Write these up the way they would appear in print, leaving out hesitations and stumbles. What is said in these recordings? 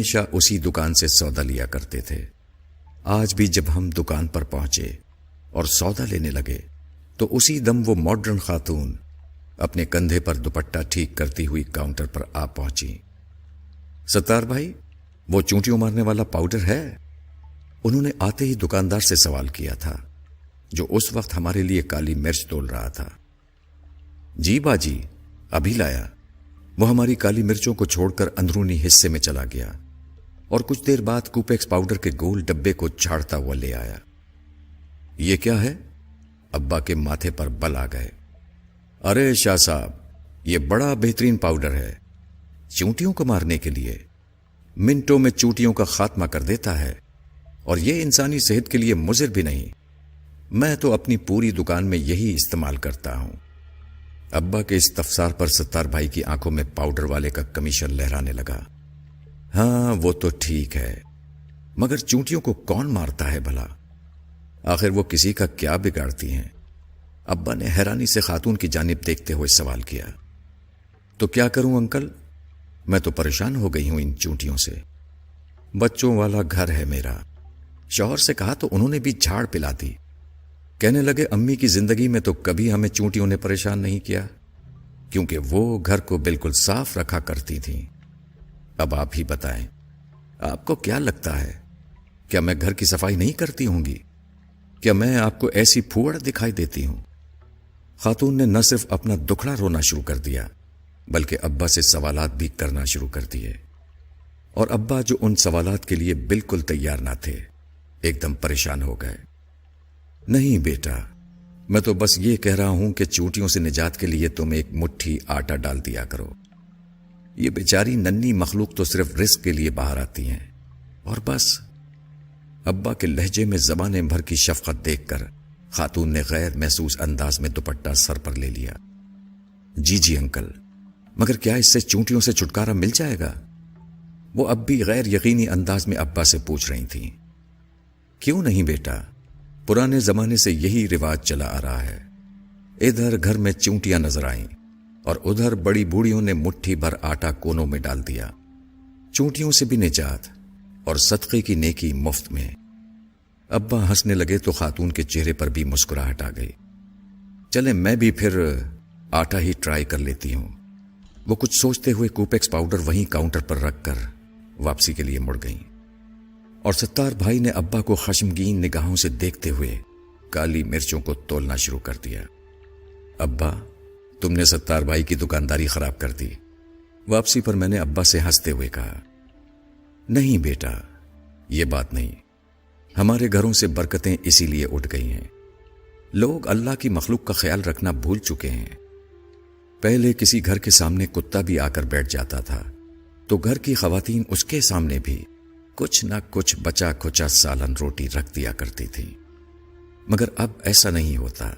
ہمیشہ اسی دکان سے سودا لیا کرتے تھے۔ آج بھی جب ہم دکان پر پہنچے اور سودا لینے لگے تو اسی دم وہ ماڈرن خاتون اپنے کندھے پر دوپٹہ ٹھیک کرتی ہوئی کاؤنٹر پر آ پہنچی۔ ستار بھائی، وہ چونٹیوں مارنے والا پاؤڈر ہے؟ انہوں نے آتے ہی دکاندار سے سوال کیا تھا، جو اس وقت ہمارے لیے کالی مرچ تول رہا تھا۔ جی باجی، ابھی لایا۔ وہ ہماری کالی مرچوں کو چھوڑ کر اندرونی حصے میں چلا گیا اور کچھ دیر بعد کوپیکس پاؤڈر کے گول ڈبے کو جھاڑتا ہوا لے آیا۔ یہ کیا ہے؟ ابا کے ماتھے پر بل آ گئے۔ ارے شاہ صاحب، یہ بڑا بہترین پاؤڈر ہے چونٹیوں کو مارنے کے لیے، منٹوں میں چونٹیوں کا خاتمہ کر دیتا ہے، اور یہ انسانی صحت کے لیے مضر بھی نہیں۔ میں تو اپنی پوری دکان میں یہی استعمال کرتا ہوں۔ ابا کے استفسار پر ستار بھائی کی آنکھوں میں پاؤڈر والے کا کمیشن لہرانے لگا۔ ہاں وہ تو ٹھیک ہے، مگر چونٹیوں کو کون مارتا ہے بھلا؟ آخر وہ کسی کا کیا بگاڑتی ہیں؟ ابا نے حیرانی سے خاتون کی جانب دیکھتے ہوئے سوال کیا۔ تو کیا کروں انکل، میں تو پریشان ہو گئی ہوں ان چونٹیوں سے۔ بچوں والا گھر ہے میرا، شوہر سے کہا تو انہوں نے بھی جھاڑ پلا دی۔ کہنے لگے امی کی زندگی میں تو کبھی ہمیں چونٹیوں نے پریشان نہیں کیا، کیونکہ وہ گھر کو بالکل صاف رکھا کرتی تھیں۔ اب آپ ہی بتائیں، آپ کو کیا لگتا ہے؟ کیا میں گھر کی صفائی نہیں کرتی ہوں گی؟ کیا میں آپ کو ایسی پھوڑ دکھائی دیتی ہوں؟ خاتون نے نہ صرف اپنا دکھڑا رونا شروع کر دیا، بلکہ ابا سے سوالات بھی کرنا شروع کر دیے، اور ابا جو ان سوالات کے لیے بالکل تیار نہ تھے، ایک دم پریشان ہو گئے۔ نہیں بیٹا، میں تو بس یہ کہہ رہا ہوں کہ چونٹیوں سے نجات کے لیے تم ایک مٹھی آٹا ڈال دیا کرو۔ یہ بیچاری ننھی مخلوق تو صرف رزق کے لیے باہر آتی ہیں، اور بس۔ ابا کے لہجے میں زبان بھر کی شفقت دیکھ کر خاتون نے غیر محسوس انداز میں دوپٹہ سر پر لے لیا۔ جی جی انکل، مگر کیا اس سے چونٹیوں سے چھٹکارا مل جائے گا؟ وہ اب بھی غیر یقینی انداز میں ابا سے پوچھ رہی تھیں۔ کیوں نہیں بیٹا، پرانے زمانے سے یہی رواج چلا آ رہا ہے۔ ادھر گھر میں چونٹیاں نظر آئیں اور ادھر بڑی بوڑھیوں نے مٹھی بھر آٹا کونوں میں ڈال دیا۔ چونٹیوں سے بھی نجات اور صدقے کی نیکی مفت میں۔ ابا ہنسنے لگے تو خاتون کے چہرے پر بھی مسکراہٹ آ گئی۔ چلے میں بھی پھر آٹا ہی ٹرائی کر لیتی ہوں۔ وہ کچھ سوچتے ہوئے کوپیکس پاؤڈر وہیں کاؤنٹر پر رکھ کر واپسی کے لیے مڑ گئیں، اور ستار بھائی نے ابا کو خشمگین نگاہوں سے دیکھتے ہوئے کالی مرچوں کو تولنا شروع کر دیا۔ ابا، تم نے ستار بھائی کی دکانداری خراب کر دی۔ واپسی پر میں نے ابا سے ہنستے ہوئے کہا، نہیں بیٹا، یہ بات نہیں، ہمارے گھروں سے برکتیں اسی لیے اٹھ گئی ہیں۔ لوگ اللہ کی مخلوق کا خیال رکھنا بھول چکے ہیں۔ پہلے کسی گھر کے سامنے کتا بھی آ کر بیٹھ جاتا تھا تو گھر کی خواتین اس کے سامنے بھی کچھ نہ کچھ بچا کھچا سالن روٹی رکھ دیا کرتی تھی، مگر اب ایسا نہیں ہوتا،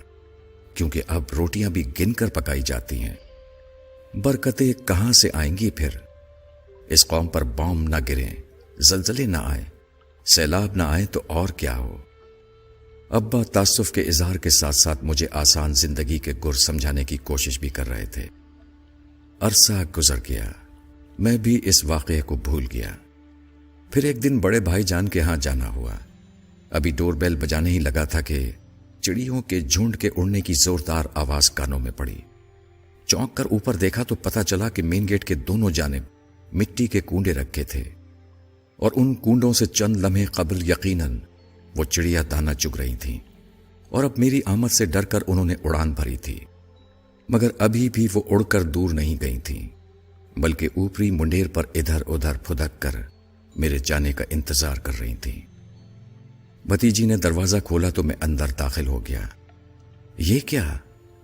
کیونکہ اب روٹیاں بھی گن کر پکائی جاتی ہیں۔ برکتیں کہاں سے آئیں گی پھر؟ اس قوم پر بام نہ گریں، زلزلے نہ آئیں، سیلاب نہ آئے تو اور کیا ہو۔ ابا تاسف کے اظہار کے ساتھ ساتھ مجھے آسان زندگی کے گر سمجھانے کی کوشش بھی کر رہے تھے۔ عرصہ گزر گیا، میں بھی اس واقعے کو بھول گیا۔ پھر ایک دن بڑے بھائی جان کے ہاں جانا ہوا۔ ابھی ڈور بیل بجانے ہی لگا تھا کہ چڑیوں کے جھنڈ کے اڑنے کی زوردار آواز کانوں میں پڑی۔ چونک کر اوپر دیکھا تو پتہ چلا کہ مین گیٹ کے دونوں جانب مٹی کے کنڈے رکھے تھے، اور ان کنڈوں سے چند لمحے قبل یقیناً وہ چڑیا دانہ چگ رہی تھیں، اور اب میری آمد سے ڈر کر انہوں نے اڑان بھری تھی، مگر ابھی بھی وہ اڑ کر دور نہیں گئی تھیں، بلکہ اوپری منڈیر پر ادھر ادھر پھدک کر میرے جانے کا انتظار کر رہی تھیں۔ بھتیجی نے دروازہ کھولا تو میں اندر داخل ہو گیا۔ یہ کیا،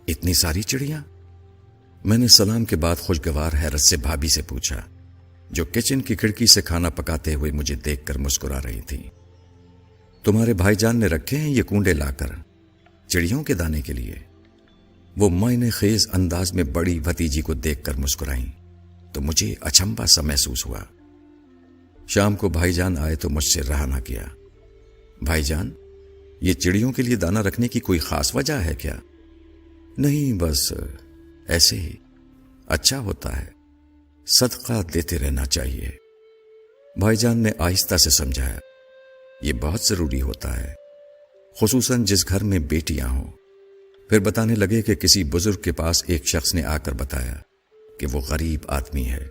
اتنی ساری چڑیاں؟ میں نے سلام کے بعد خوشگوار حیرت سے بھابھی سے پوچھا، جو کچن کی کھڑکی سے کھانا پکاتے ہوئے مجھے دیکھ کر مسکرا رہی تھی۔ تمہارے بھائی جان نے رکھے ہیں یہ کنڈے لا کر چڑیوں کے دانے کے لیے؟ وہ معنی خیز انداز میں بڑی بھتیجی کو دیکھ کر مسکرائیں تو مجھے اچنبھا سا محسوس ہوا۔ شام کو بھائی جان آئے تو مجھ سے رہا نہ کیا۔ بھائی جان، یہ چڑیوں کے لیے دانہ رکھنے کی کوئی خاص وجہ ہے کیا؟ نہیں، بس ایسے ہی، اچھا ہوتا ہے، صدقہ دیتے رہنا چاہیے۔ بھائی جان نے آہستہ سے سمجھایا، یہ بہت ضروری ہوتا ہے، خصوصاً جس گھر میں بیٹیاں ہوں۔ پھر بتانے لگے کہ کسی بزرگ کے پاس ایک شخص نے آ کر بتایا کہ وہ غریب آدمی ہے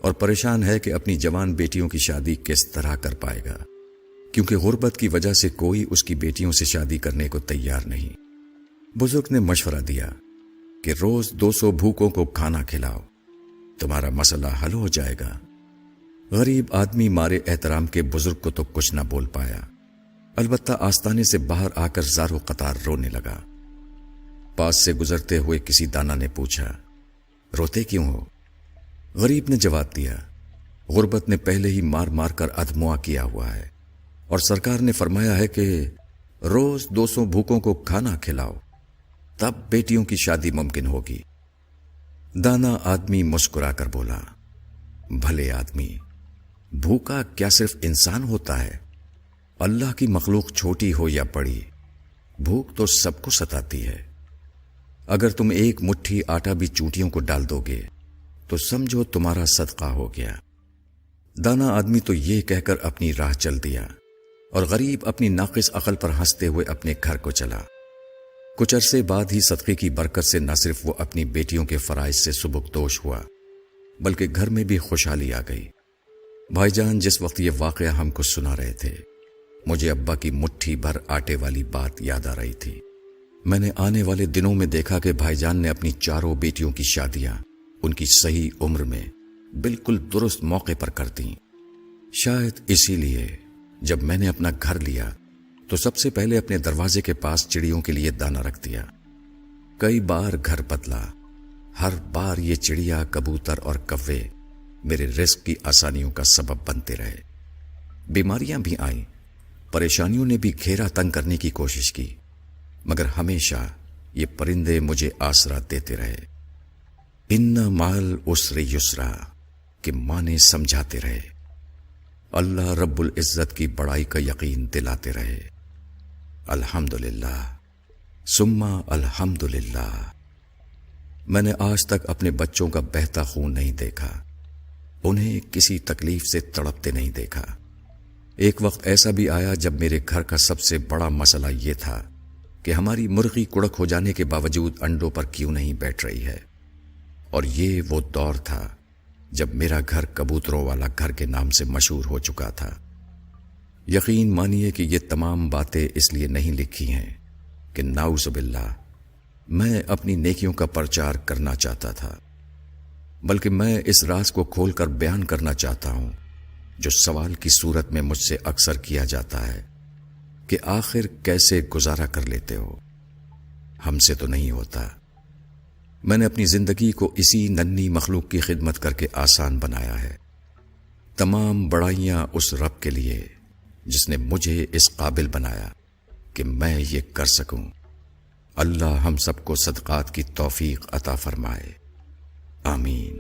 اور پریشان ہے کہ اپنی جوان بیٹیوں کی شادی کس طرح کر پائے گا، کیونکہ غربت کی وجہ سے کوئی اس کی بیٹیوں سے شادی کرنے کو تیار نہیں۔ بزرگ نے مشورہ دیا کہ روز 200 بھوکوں کو کھانا کھلاؤ، تمہارا مسئلہ حل ہو جائے گا۔ غریب آدمی مارے احترام کے بزرگ کو تو کچھ نہ بول پایا، البتہ آستانے سے باہر آ کر زارو قطار رونے لگا۔ پاس سے گزرتے ہوئے کسی دانا نے پوچھا، روتے کیوں ہو؟ غریب نے جواب دیا، غربت نے پہلے ہی مار مار کر ادموا کیا ہوا ہے، اور سرکار نے فرمایا ہے کہ روز 200 بھوکوں کو کھانا کھلاؤ، تب بیٹیوں کی شادی ممکن ہوگی۔ دانا آدمی مسکرا کر بولا، بھلے آدمی، بھوکا کیا صرف انسان ہوتا ہے؟ اللہ کی مخلوق چھوٹی ہو یا بڑی، بھوک تو سب کو ستاتی ہے۔ اگر تم ایک مٹھی آٹا بھی چونٹیوں کو ڈال دو گے تو سمجھو تمہارا صدقہ ہو گیا۔ دانا آدمی تو یہ کہہ کر اپنی راہ چل دیا، اور غریب اپنی ناقص عقل پر ہنستے ہوئے اپنے گھر کو چلا۔ کچھ عرصے بعد ہی صدقے کی برکت سے نہ صرف وہ اپنی بیٹیوں کے فرائض سے سبکدوش ہوا، بلکہ گھر میں بھی خوشحالی آ گئی۔ بھائی جان جس وقت یہ واقعہ ہم کو سنا رہے تھے، مجھے ابا کی مٹھی بھر آٹے والی بات یاد آ رہی تھی۔ میں نے آنے والے دنوں میں دیکھا کہ بھائی جان نے اپنی چاروں بیٹیوں کی شادیاں ان کی صحیح عمر میں بالکل درست موقع پر کر دیں۔ شاید اسی لیے جب میں نے اپنا گھر لیا تو سب سے پہلے اپنے دروازے کے پاس چڑیوں کے لیے دانہ رکھ دیا۔ کئی بار گھر بدلا، ہر بار یہ چڑیا، کبوتر اور کوے میرے رزق کی آسانیوں کا سبب بنتے رہے۔ بیماریاں بھی آئیں، پریشانیوں نے بھی گھیرا تنگ کرنے کی کوشش کی، مگر ہمیشہ یہ پرندے مجھے آسرا دیتے رہے۔ ان مال عسر یسرا کہ مانے سمجھاتے رہے، اللہ رب العزت کی بڑائی کا یقین دلاتے رہے۔ الحمدللہ ثم الحمدللہ۔ میں نے آج تک اپنے بچوں کا بہتا خون نہیں دیکھا، انہیں کسی تکلیف سے تڑپتے نہیں دیکھا۔ ایک وقت ایسا بھی آیا جب میرے گھر کا سب سے بڑا مسئلہ یہ تھا کہ ہماری مرغی کڑک ہو جانے کے باوجود انڈوں پر کیوں نہیں بیٹھ رہی ہے، اور یہ وہ دور تھا جب میرا گھر کبوتروں والا گھر کے نام سے مشہور ہو چکا تھا۔ یقین مانیے کہ یہ تمام باتیں اس لیے نہیں لکھی ہیں کہ نعوذ باللہ میں اپنی نیکیوں کا پرچار کرنا چاہتا تھا، بلکہ میں اس راز کو کھول کر بیان کرنا چاہتا ہوں جو سوال کی صورت میں مجھ سے اکثر کیا جاتا ہے کہ آخر کیسے گزارا کر لیتے ہو؟ ہم سے تو نہیں ہوتا۔ میں نے اپنی زندگی کو اسی ننھی مخلوق کی خدمت کر کے آسان بنایا ہے۔ تمام بڑائیاں اس رب کے لیے جس نے مجھے اس قابل بنایا کہ میں یہ کر سکوں۔ اللہ ہم سب کو صدقات کی توفیق عطا فرمائے، آمین۔